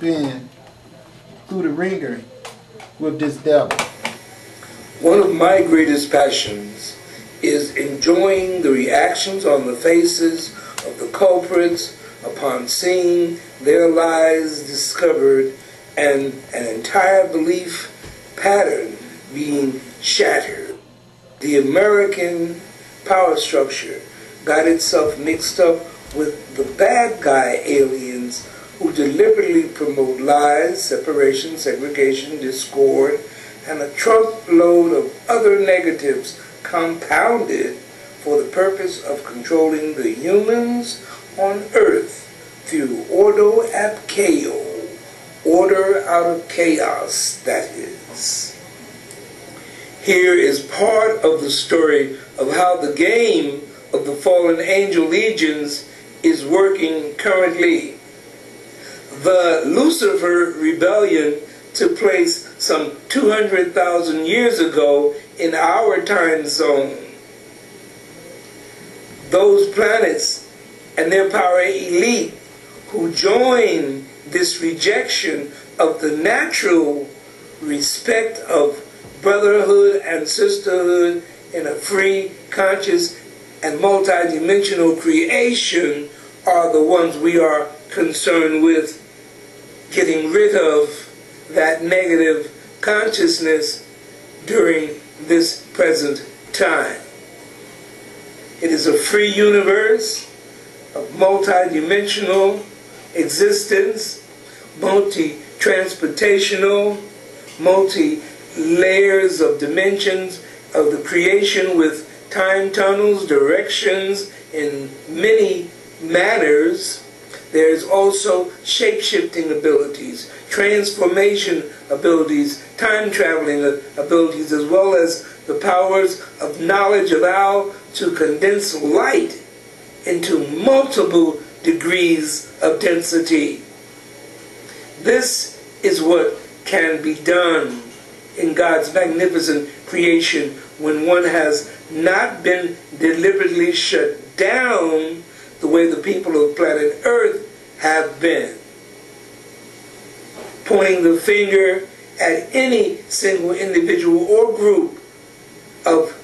been through the ringer with this devil? One of my greatest passions is enjoying the reactions on the faces of the culprits upon seeing their lies discovered and an entire belief pattern being shattered. The American power structure got itself mixed up with the bad guy aliens who deliberately promote lies, separation, segregation, discord, and a truckload of other negatives compounded for the purpose of controlling the humans on Earth through ordo ab chaos, order out of chaos, that is. Here is part of the story of how the game of the fallen angel legions is working currently. The Lucifer rebellion took place some 200,000 years ago in our time zone. Those planets and their power elite who join this rejection of the natural respect of brotherhood and sisterhood in a free, conscious, and multidimensional creation are the ones we are concerned with getting rid of that negative consciousness during this present time. It is a free universe of multidimensional existence, multi-transportational, multi-layers of dimensions of the creation with time tunnels, directions in many manners. There is also shape-shifting abilities, transformation abilities, time-traveling abilities, as well as the powers of knowledge of how to condense light into multiple degrees of density. This is what can be done in God's magnificent creation when one has not been deliberately shut down the way the people of planet Earth have been. Pointing the finger at any single individual or group of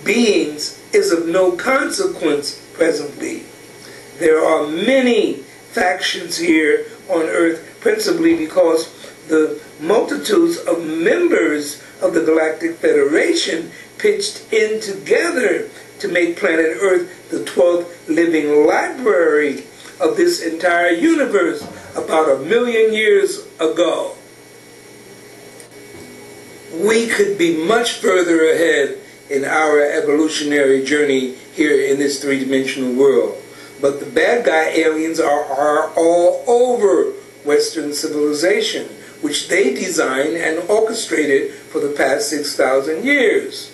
beings is of no consequence presently. There are many factions here on Earth, principally because the multitudes of members of the Galactic Federation pitched in together to make planet Earth the 12th living library of this entire universe about 1 million years ago. We could be much further ahead in our evolutionary journey here in this three-dimensional world. But the bad guy aliens are all over Western civilization, which they designed and orchestrated for the past 6,000 years.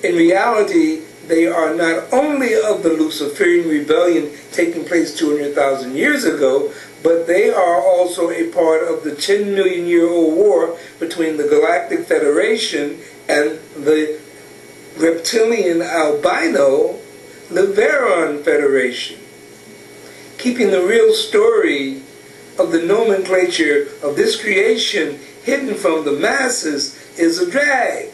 In reality, they are not only of the Luciferian rebellion taking place 200,000 years ago, but they are also a part of the 10 million year old war between the Galactic Federation and the reptilian albino Leveron Federation. Keeping the real story of the nomenclature of this creation hidden from the masses is a drag,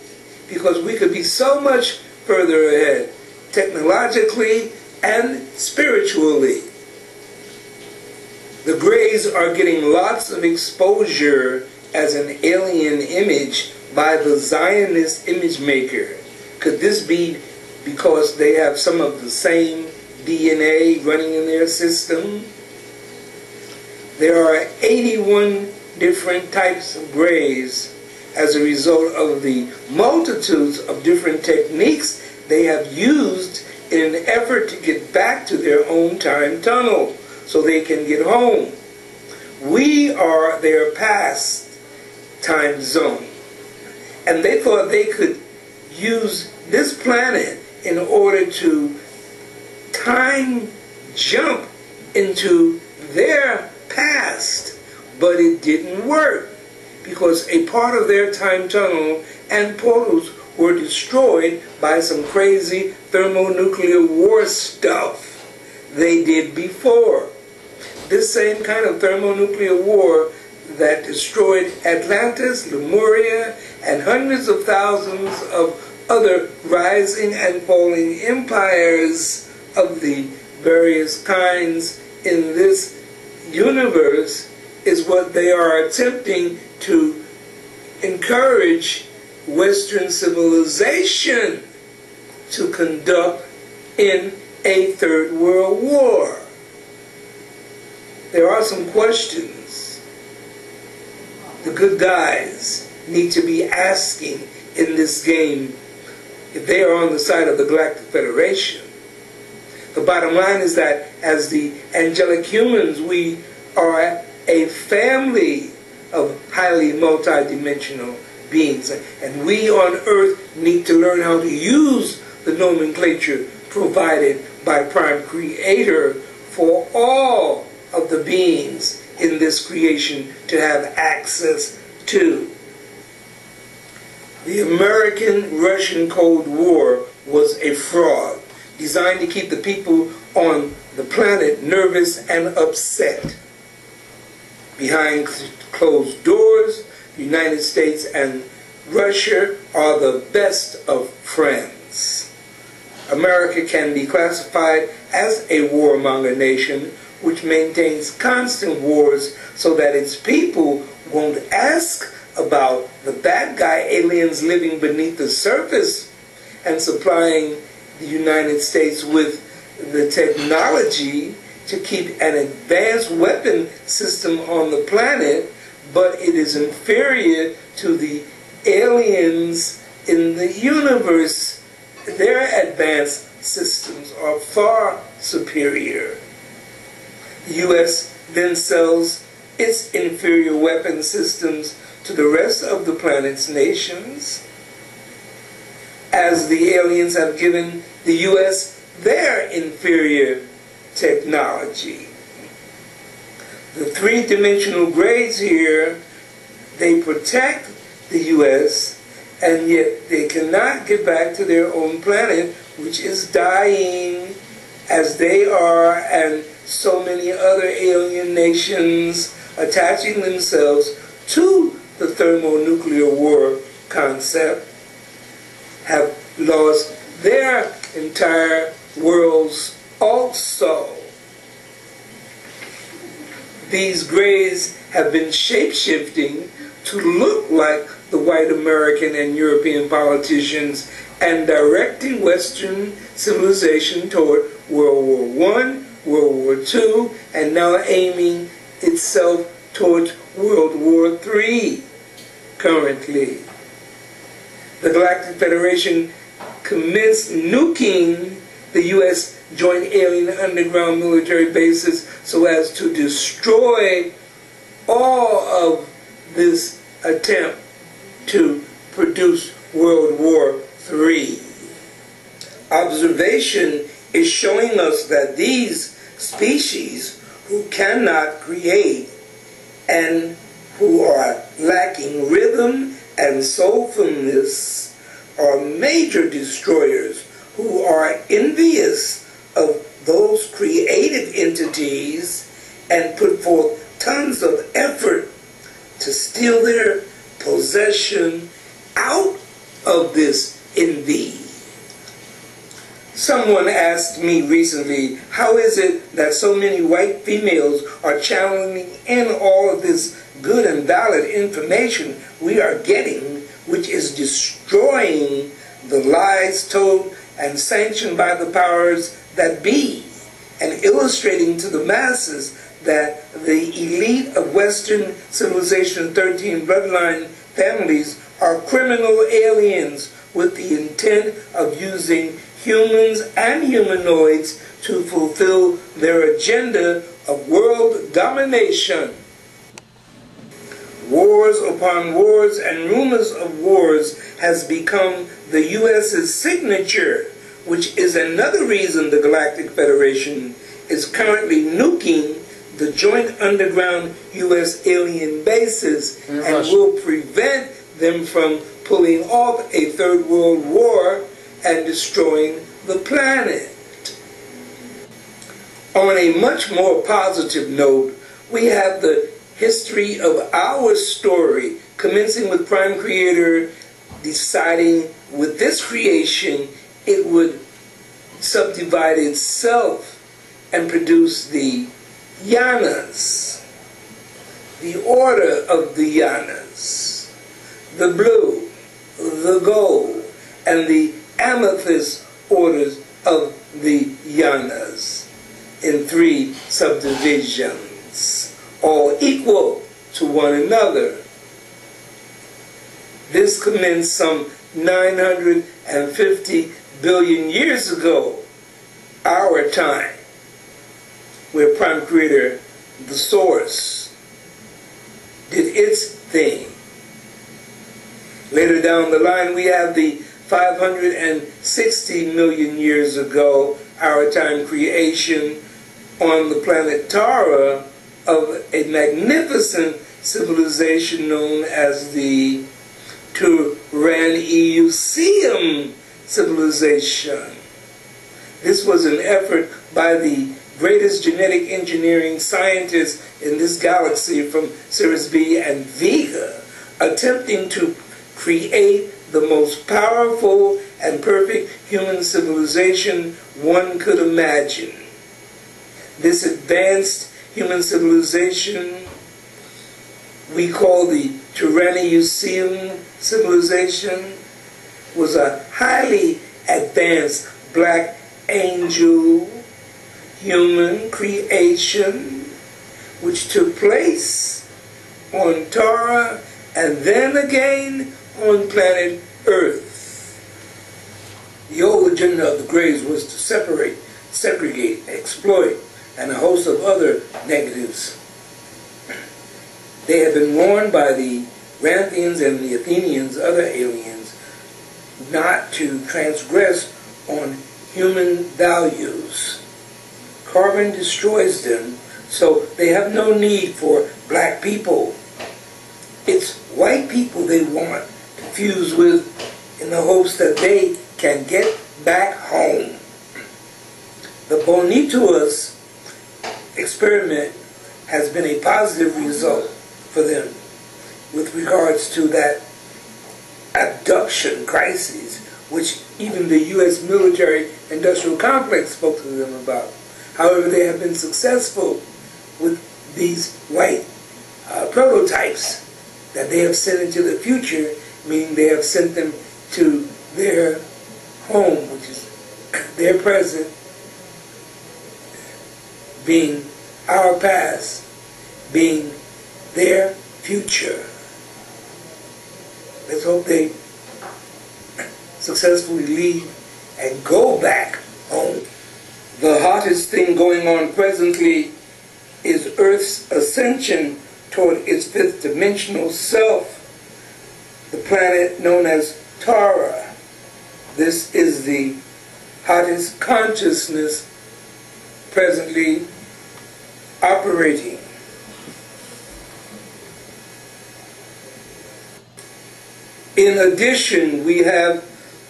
because we could be so much further ahead, technologically and spiritually. The Greys are getting lots of exposure as an alien image by the Zionist image maker. Could this be because they have some of the same DNA running in their system? There are 81 different types of Greys as a result of the multitudes of different techniques they have used in an effort to get back to their own time tunnel so they can get home. We are their past time zone. And they thought they could use this planet in order to time jump into their past. But it didn't work, because a part of their time tunnel and portals were destroyed by some crazy thermonuclear war stuff they did before. this same kind of thermonuclear war that destroyed Atlantis, Lemuria, and hundreds of thousands of other rising and falling empires of the various kinds in this universe is what they are attempting to encourage Western civilization to conduct in a third world war. There are some questions the good guys need to be asking in this game if they are on the side of the Galactic Federation. The bottom line is that as the angelic humans, we are a family of highly multidimensional beings, and we on Earth need to learn how to use the nomenclature provided by Prime Creator for all of the beings in this creation to have access to. The American-Russian Cold War was a fraud designed to keep the people on the planet nervous and upset. Behind closed doors, the United States and Russia are the best of friends. America can be classified as a warmonger nation which maintains constant wars so that its people won't ask about the bad guy aliens living beneath the surface and supplying the United States with the technology to keep an advanced weapon system on the planet, but it is inferior to the aliens in the universe. Their advanced systems are far superior. The U.S. then sells its inferior weapon systems to the rest of the planet's nations, as the aliens have given the U.S. their inferior technology. The three-dimensional grades here, they protect the U.S., and yet they cannot get back to their own planet, which is dying as they are, and so many other alien nations attaching themselves to the thermonuclear war concept have lost their entire worlds also. These grays have been shape-shifting to look like the white American and European politicians and directing Western civilization toward World War I, World War II, and now aiming itself towards World War III currently. The Galactic Federation commenced nuking the U.S. joint alien underground military bases so as to destroy all of this attempt to produce World War III. Observation is showing us that these species who cannot create and who are lacking rhythm and soulfulness are major destroyers who are envious of those creative entities and put forth tons of effort to steal their possession out of this envy. Someone asked me recently, how is it that so many white females are channeling in all of this good and valid information we are getting, which is destroying the lies told and sanctioned by the powers that be, and illustrating to the masses that the elite of Western civilization 13 bloodline families are criminal aliens with the intent of using humans and humanoids to fulfill their agenda of world domination. Wars upon wars and rumors of wars has become the U.S.'s signature, which is another reason the Galactic Federation is currently nuking the joint underground U.S. alien bases and will prevent them from pulling off a third world war and destroying the planet. On a much more positive note, we have the history of our story, commencing with Prime Creator deciding with this creation it would subdivide itself and produce the yanas, the order of the yanas, the blue, the gold, and the amethyst orders of the yanas in 3 subdivisions, all equal to one another. This commenced some 950 billion years ago, our time, where Prime Creator, the source, did its thing. Later down the line, we have the 560 million years ago, our time creation on the planet Tara of a magnificent civilization known as the Turan-Euseum civilization. This was an effort by the greatest genetic engineering scientists in this galaxy from Sirius B and Vega, attempting to create the most powerful and perfect human civilization one could imagine. This advanced human civilization we call the Turan-Euseum civilization was a highly advanced black angel human creation which took place on Tara and then again on planet Earth. The old agenda of the Greys was to separate, segregate, exploit, and a host of other negatives. They had been warned by the Ranthians and the Athenians, other aliens, not to transgress on human values. Carbon destroys them, so they have no need for black people. It's white people they want to fuse with in the hopes that they can get back home. The Bonituous experiment has been a positive result for them with regards to that abduction crisis, which even the U.S. military-industrial complex spoke to them about. However, they have been successful with these white prototypes that they have sent into the future, meaning they have sent them to their home, which is their present, being our past, being their future. Let's hope they successfully leave and go back home. The hottest thing going on presently is Earth's ascension toward its 5th dimensional self, the planet known as Tara. This is the hottest consciousness presently operating. In addition, we have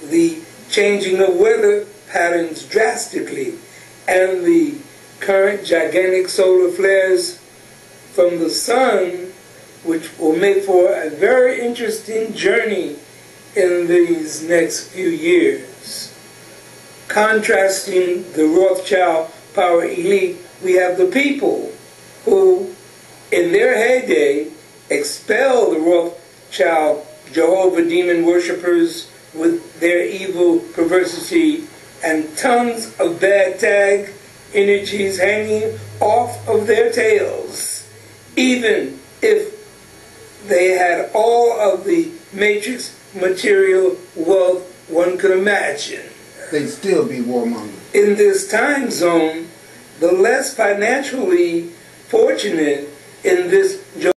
the changing of weather patterns drastically and the current gigantic solar flares from the sun, which will make for a very interesting journey in these next few years. Contrasting the Rothschild power elite, we have the people who, in their heyday, expelled the Rothschild Jehovah demon worshippers with their evil perversity and tons of bad tag energies hanging off of their tails, even if they had all of the matrix material wealth one could imagine. They'd still be warmongers. In this time zone, the less financially fortunate in this